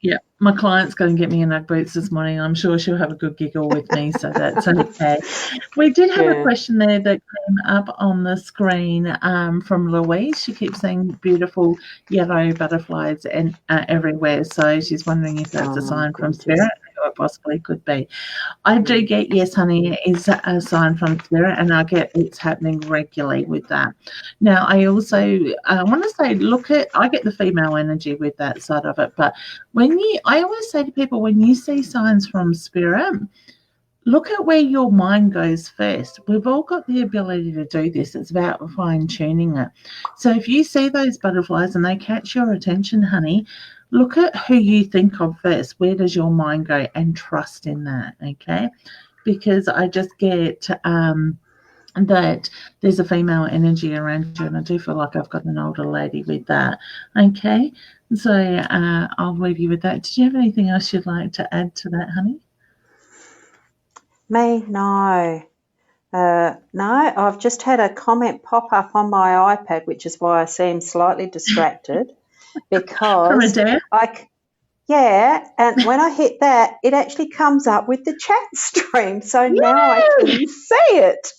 Yeah, my client's going to get me in Ugg boots this morning. I'm sure she'll have a good giggle with me, so that's okay. We did have a question there that came up on the screen from Louise. She keeps saying beautiful yellow butterflies everywhere, so she's wondering if that's a sign from Spirit. It possibly could be. I do get, yes, honey, it is a sign from Spirit, and I get it's happening regularly with that. Now, I also want to say, I get the female energy with that side of it, but I always say to people, when you see signs from Spirit, look at where your mind goes first. We've all got the ability to do this. It's about fine-tuning it. So if you see those butterflies and they catch your attention, honey, look at who you think of first. Where does your mind go? And trust in that, okay? Because I just get that there's a female energy around you, and I do feel like I've got an older lady with that, okay? So I'll leave you with that. Did you have anything else you'd like to add to that, honey? Me? No. No, I've just had a comment pop up on my iPad, which is why I seem slightly distracted. Because and when I hit that, it actually comes up with the chat stream. So now I can see it.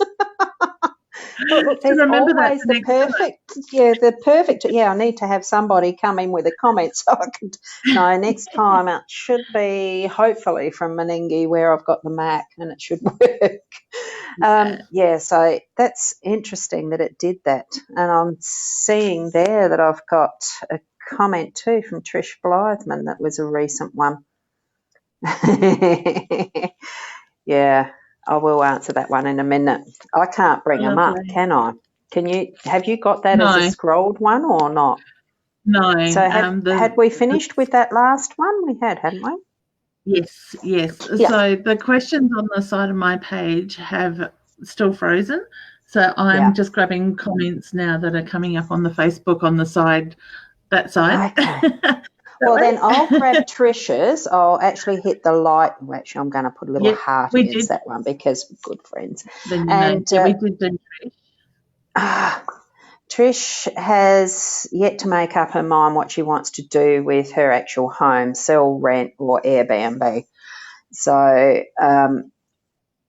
Look, To there's remember that always for the next time. perfect. Yeah, I need to have somebody come in with a comment so I can. No, next time it should be hopefully from Meningi where I've got the Mac and it should work. Yeah, so that's interesting that it did that, and I'm seeing there that I've got a comment too from Trish Blythman that was a recent one. Yeah, I will answer that one in a minute. I can't bring them up, Lovely. can I? Can you? Have you got that as a No, scrolled one or not? no. So had we finished with that last one? We had, hadn't we? Yes. Yeah. So the questions on the side of my page have still frozen. So I'm Yeah. just grabbing comments now that are coming up on the Facebook on the side, that side. Okay. Well, then I'll grab Trish's. I'll actually hit the light. Well, actually, I'm going to put a little Yep, heart we against did. that one because we're good friends. Then you know. And Yeah, we did do Trish. Trish has yet to make up her mind what she wants to do with her actual home, sell, rent, or Airbnb. So,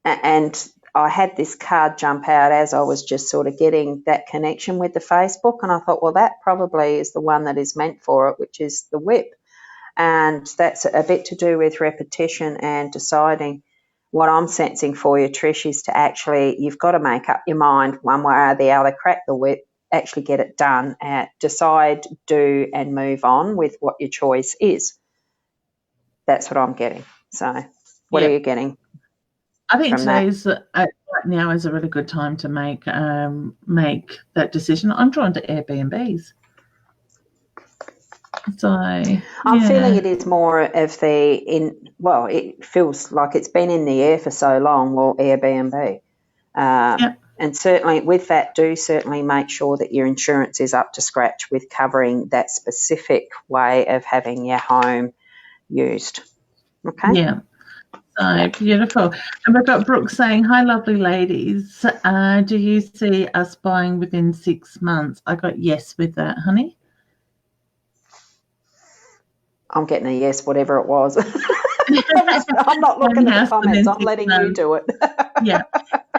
and I had this card jump out as I was just sort of getting that connection with the Facebook, and I thought, well, that probably is the one that is meant for it, which is the whip. And that's a bit to do with repetition and deciding. What I'm sensing for you, Trish, is to actually, you've got to make up your mind one way or the other, crack the whip, actually get it done, decide, do, and move on with what your choice is. That's what I'm getting. So what are you getting? I think from that? today's right now is a really good time to make that decision. I'm drawn to Airbnbs. So I'm feeling it is more of it feels like it's been in the air for so long, well, Airbnb. And certainly with that, do certainly make sure that your insurance is up to scratch with covering that specific way of having your home used. Okay? Yeah. So beautiful. And we've got Brooke saying, hi, lovely ladies. Do you see us buying within 6 months? I got yes with that, honey. I'm getting a yes, whatever it was. I'm not looking at the comments. I'm letting you do it. Yeah.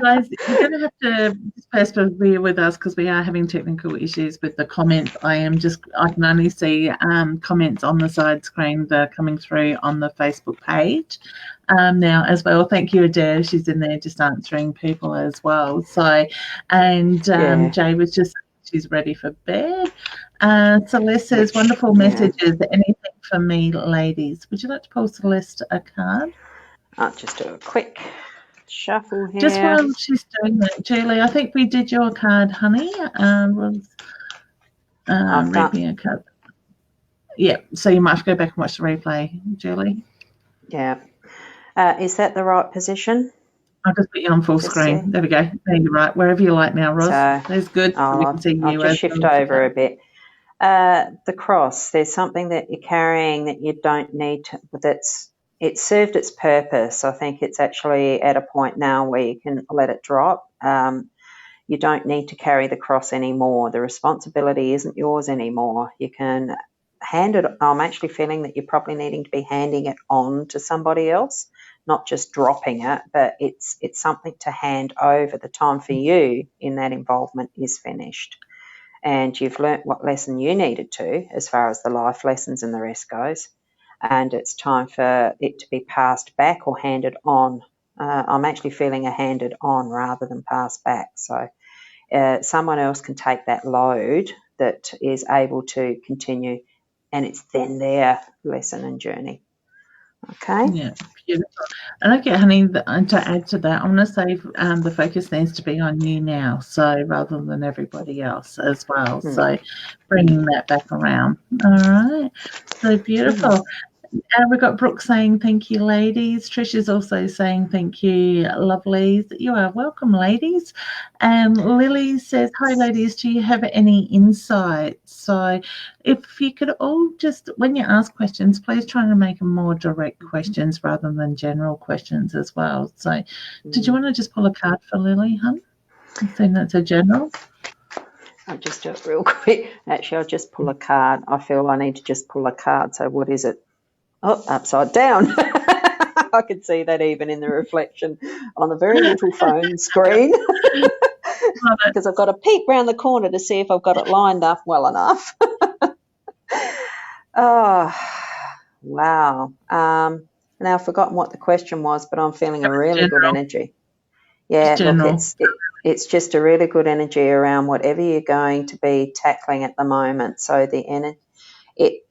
Guys, you're going to have to persevere with us because we are having technical issues with the comments. I can only see comments on the side screen that are coming through on the Facebook page now as well. Thank you, Adair. She's in there just answering people as well. So, and Jay was just, she's ready for bed. Celeste says, wonderful messages. Anything for me, ladies? Would you like to pull Celeste a card? I'll just do a quick shuffle here. Just while she's doing that, Julie, I think we did your card, honey. Read me a card. Yeah, so you might go back and watch the replay, Julie. Yeah. Is that the right position? I'll just put you on full screen. There we go. There you're right. Wherever you like now, Roz. That's good. We can see you. I'll just shift over a bit. The cross, there's something that you're carrying that you don't need to, it served its purpose. I think it's actually at a point now where you can let it drop. You don't need to carry the cross anymore. The responsibility isn't yours anymore. You can hand it. I'm actually feeling that you're probably needing to be handing it on to somebody else, not just dropping it, but it's something to hand over. The time for you in that involvement is finished. And you've learnt what lesson you needed to as far as the life lessons and the rest goes. And it's time for it to be passed back or handed on. I'm actually feeling a handed on rather than passed back. So someone else can take that load that is able to continue, and it's then their lesson and journey. Okay. Yeah, beautiful. And okay, honey, to add to that, I'm going to say the focus needs to be on you now, so rather than everybody else as well. So bringing that back around. All right. So beautiful. And we've got Brooke saying, thank you, ladies. Trish is also saying, thank you, lovelies. You are welcome, ladies. And Lily says, hi, ladies. Do you have any insights? So if you could all just, when you ask questions, please try to make them more direct questions rather than general questions as well. So did you want to just pull a card for Lily, hun? I think that's a general. I'll just do it real quick. Actually, I'll just pull a card. I feel I need to just pull a card. So what is it? Oh, upside down. I could see that even in the reflection on the very little phone screen. Got it. because I've got to peek round the corner to see if I've got it lined up well enough. Oh, wow. Now I've forgotten what the question was, but I'm feeling a really good energy. Yeah, look, it's just a really good energy around whatever you're going to be tackling at the moment. So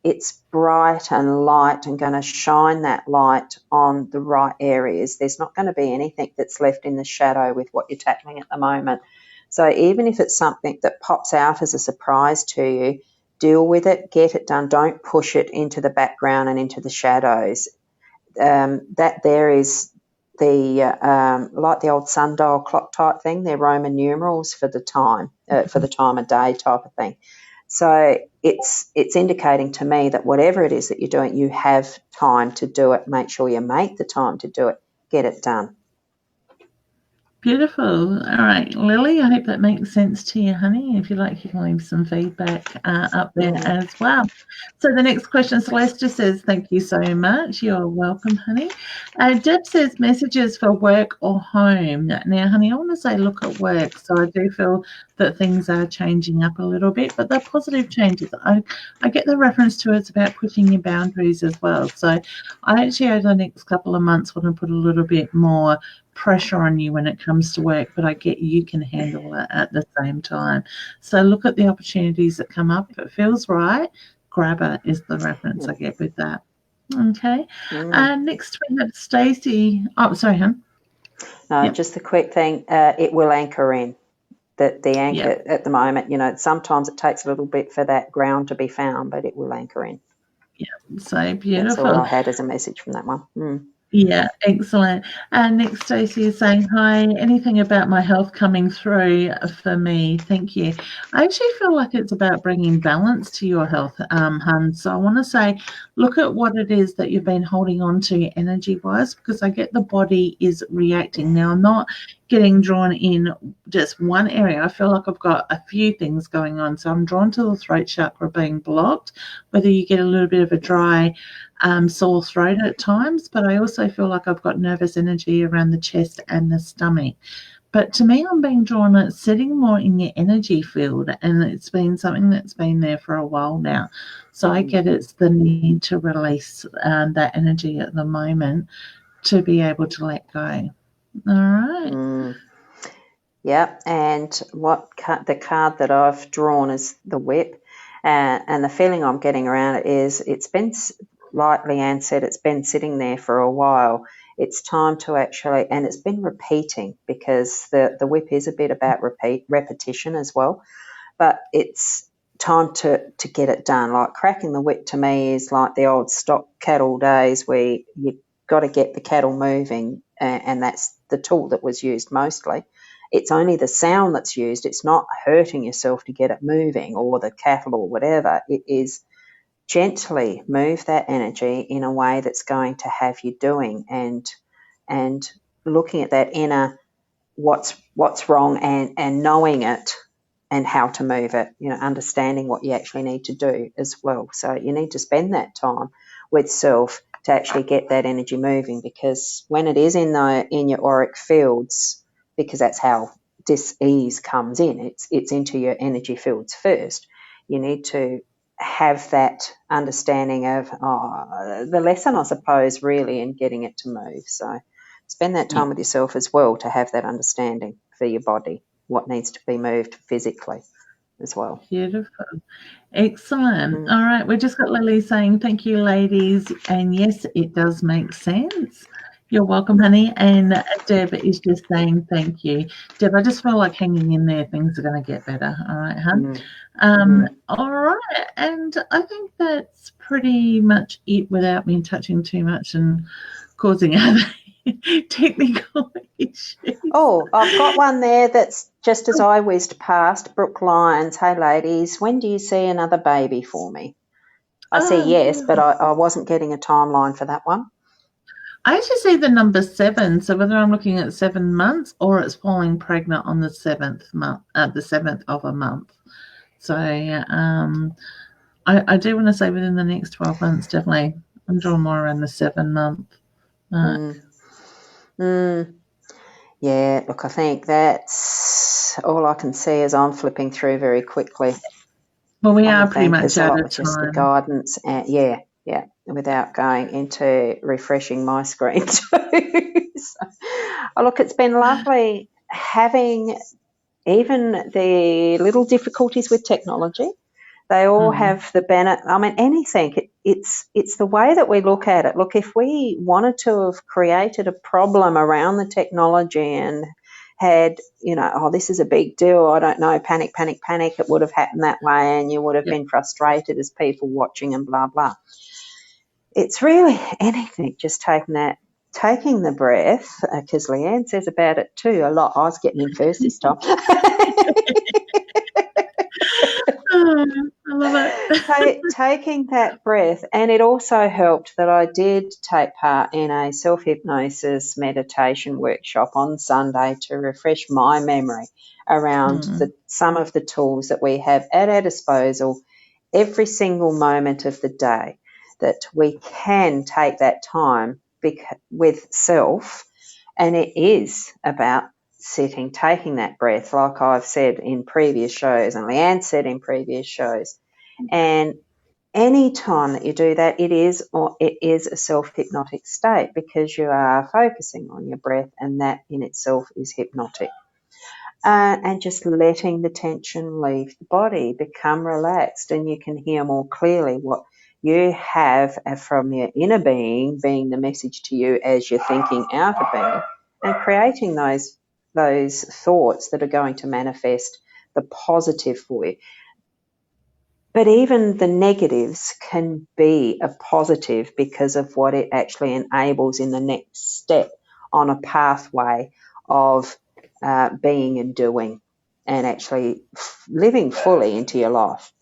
it's bright and light and going to shine that light on the right areas. There's not going to be anything that's left in the shadow with what you're tackling at the moment. So even if it's something that pops out as a surprise to you, deal with it, get it done. Don't push it into the background and into the shadows. That there is like the old sundial clock type thing. They're Roman numerals for the time of day type of thing. So it's indicating to me that whatever it is that you're doing, you have time to do it. Make sure you make the time to do it. Get it done. Beautiful. All right, Lily, I hope that makes sense to you, honey. If you like, you can leave some feedback up there as well. So the next question, Celeste just says, thank you so much. You're welcome, honey. Deb says, messages for work or home. Now, honey, I want to say look at work. So I do feel that things are changing up a little bit, but they're positive changes. I get the reference to it's about pushing your boundaries as well. So I actually, over the next couple of months, want to put a little bit more pressure on you when it comes to work, but I get you can handle it at the same time. So look at the opportunities that come up. If it feels right, grab it is the reference I get with that. Okay. Next we have Stacey. Oh, sorry, hon. No, just a quick thing. It will anchor in. The anchor at the moment, sometimes it takes a little bit for that ground to be found, but it will anchor in. Yeah, so beautiful. That's all I had as a message from that one. Yeah, excellent. And next, Stacey is saying, hi, anything about my health coming through for me? Thank you. I actually feel like it's about bringing balance to your health, hun. So I want to say, look at what it is that you've been holding on to energy-wise, because I get the body is reacting. Now, I'm not getting drawn in just one area. I feel like I've got a few things going on. So I'm drawn to the throat chakra being blocked, whether you get a little bit of a dry sore throat at times, but I also feel like I've got nervous energy around the chest and the stomach. But to me, I'm being drawn at sitting more in your energy field, and it's been something that's been there for a while now. So I get it's the need to release that energy at the moment to be able to let go. All right. Yeah, and the card that I've drawn is the whip, and the feeling I'm getting around it is it's been, like Leanne said, it's been sitting there for a while. It's time to actually, and it's been repeating, because the whip is a bit about repetition as well, but it's time to get it done. Like cracking the whip to me is like the old stock cattle days where you've got to get the cattle moving, and that's the tool that was used mostly. It's only the sound that's used. It's not hurting yourself to get it moving or the cattle or whatever. It is gently move that energy in a way that's going to have you doing and looking at that inner what's wrong and knowing it and how to move it, understanding what you actually need to do as well. So you need to spend that time with self to actually get that energy moving, because when it is in your auric fields, because that's how dis-ease comes in, it's into your energy fields first. You need to have that understanding of the lesson, I suppose, really, in getting it to move. So spend that time with yourself as well to have that understanding for your body, what needs to be moved physically as well. Beautiful. Excellent. All right. We just got Lily saying, thank you, ladies. And yes, it does make sense. You're welcome, honey. And Deb is just saying thank you. Deb, I just feel like hanging in there. Things are going to get better. All right, hun? All right. And I think that's pretty much it without me touching too much and causing other technical issues. Oh, I've got one there that's just as I whizzed past. Brooke Lyons, hey, ladies, when do you see another baby for me? I see yes, but I wasn't getting a timeline for that one. I actually see the number 7, so whether I'm looking at 7 months or it's falling pregnant on the 7th month, the 7th of a month. So I do want to say within the next 12 months, definitely. I'm drawing more around the 7 month. Yeah, look, I think that's all I can see as I'm flipping through very quickly. Well, we are I pretty think much as out well, of just the time. guidance, and yeah, without going into refreshing my screen too. So, look, it's been lovely having even the little difficulties with technology. They all have the benefit. I mean, anything. It's the way that we look at it. Look, if we wanted to have created a problem around the technology and had, oh, this is a big deal, I don't know, panic, panic, panic, it would have happened that way, and you would have been frustrated as people watching and blah, blah. It's really anything, just taking the breath, because Leanne says about it too a lot. I was getting in first this time. Oh, I love it. Taking that breath, and it also helped that I did take part in a self-hypnosis meditation workshop on Sunday to refresh my memory around some of the tools that we have at our disposal every single moment of the day, that we can take that time with self, and it is about sitting, taking that breath, like I've said in previous shows and Leanne said in previous shows. And any time that you do that, it is a self-hypnotic state, because you are focusing on your breath, and that in itself is hypnotic. And just letting the tension leave the body, become relaxed, and you can hear more clearly what you have from your inner being the message to you as you're thinking outer being, and creating those thoughts that are going to manifest the positive for you. But even the negatives can be a positive because of what it actually enables in the next step on a pathway of being and doing, and actually living fully into your life.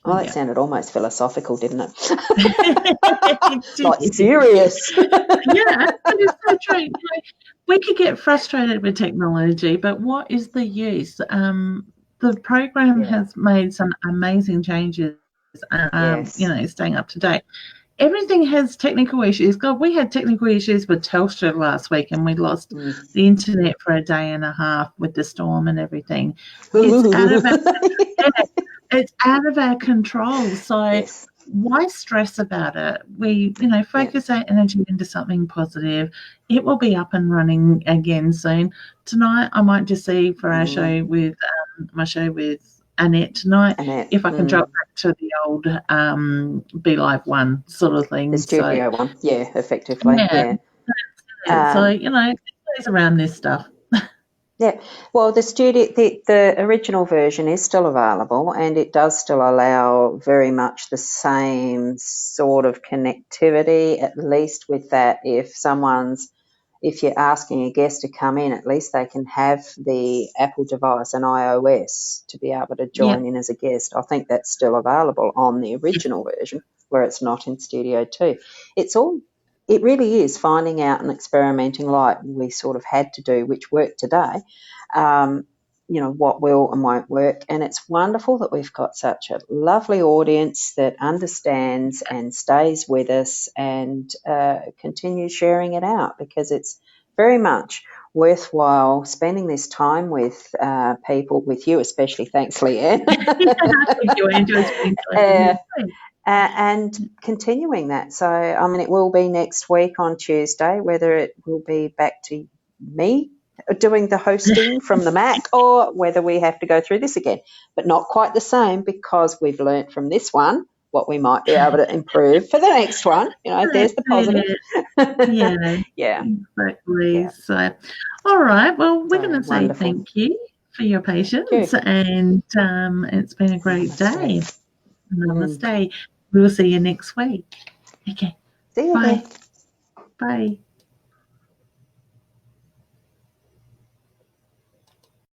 Oh, that sounded almost philosophical, didn't it? Like serious. Yeah, it's so true. We could get frustrated with technology, but what is the use? The program has made some amazing changes, staying up to date. Everything has technical issues. God, we had technical issues with Telstra last week, and we lost the internet for a day and a half with the storm and everything. It's out of our control. So why stress about it? We, focus our energy into something positive. It will be up and running again soon. Tonight, I might just see for our show with my show with Annette tonight, if I can drop back to the old Be Live one sort of thing. The studio one, effectively. Yeah. So, it plays around this stuff. Yeah, well, the original version is still available, and it does still allow very much the same sort of connectivity, at least with that. If you're asking a guest to come in, at least they can have the Apple device and iOS to be able to join in as a guest. I think that's still available on the original version, where it's not in Studio 2. It really is finding out and experimenting like we sort of had to do, which worked today, what will and won't work. And it's wonderful that we've got such a lovely audience that understands and stays with us and continues sharing it out, because it's very much worthwhile spending this time with people, with you especially. Thanks, Leanne. Thank you, Angela. And continuing that. So, I mean, it will be next week on Tuesday, whether it will be back to me doing the hosting from the Mac, or whether we have to go through this again. But not quite the same, because we've learnt from this one what we might be able to improve for the next one. There's the positive. Yeah, exactly. Yeah. So, all right. Well, we're going to say thank you for your patience, and it's been a great day. Namaste. We will see you next week. Okay. See you. Bye. Bye.